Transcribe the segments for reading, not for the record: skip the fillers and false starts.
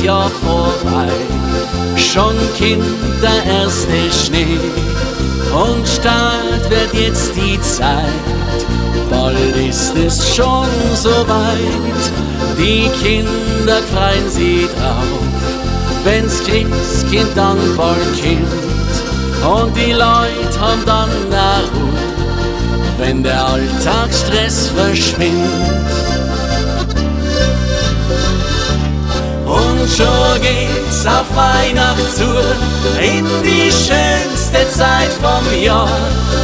Jahr vorbei. Schon kommt der erste Schnee und Start wird jetzt die Zeit. Bald ist es schon so weit, die Kinder freuen sich drauf, wenn's Christkind dann bald kommt. Und die Leute haben dann eine Ruhe, wenn der Alltagsstress verschwindet. Und schon geht's auf Weihnacht zu, in die schönste Zeit vom Jahr.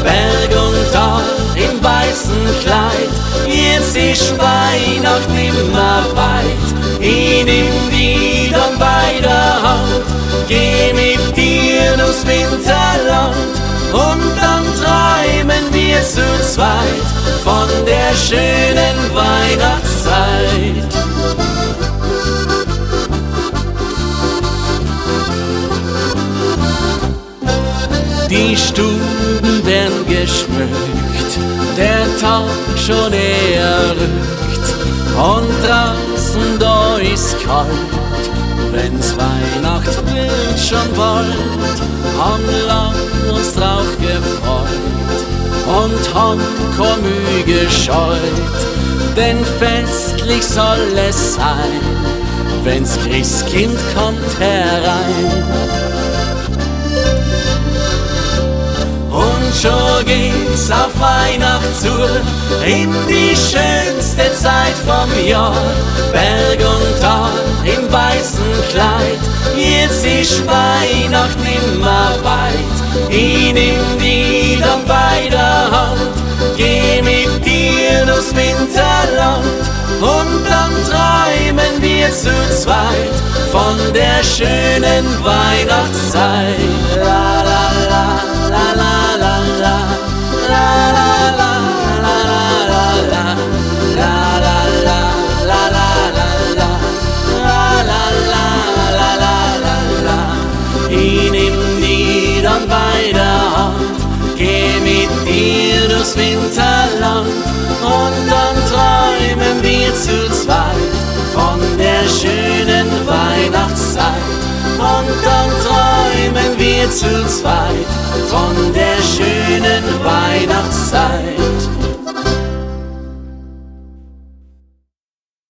Berg und Tal im weißen Kleid, jetzt ist Weihnacht nimmer weit. Ich nimm die dann bei der Hand, geh mit dir durchs Winterland. Und dann träumen wir zu zweit von der schönen Weihnachtszeit. Die Stuben werden geschmückt, der Tag schon näher rückt und draußen da ist kalt. Wenn's Weihnacht wird schon bald, haben lang uns drauf gefreut und haben kein Mühe gescheut, denn festlich soll es sein, wenn's Christkind kommt herein. Und schon geht's auf Weihnacht zu, in die schönste Zeit vom Jahr. Berg und Tal im weißen Kleid, jetzt ist Weihnacht nimmer weit. Ich nimm die dann bei der Hand, geh mit dir durchs Winterland. Und dann träumen wir zu zweit von der schönen Weihnachtszeit. La la la la la la la la la la la la. Ich nimm die dann bei der Hand, geh mit dir durchs Winterland. Und dann träumen wir zu zweit von der schönen Weihnachtszeit. Und dann träumen wir zu zweit von der schönen Weihnachtszeit.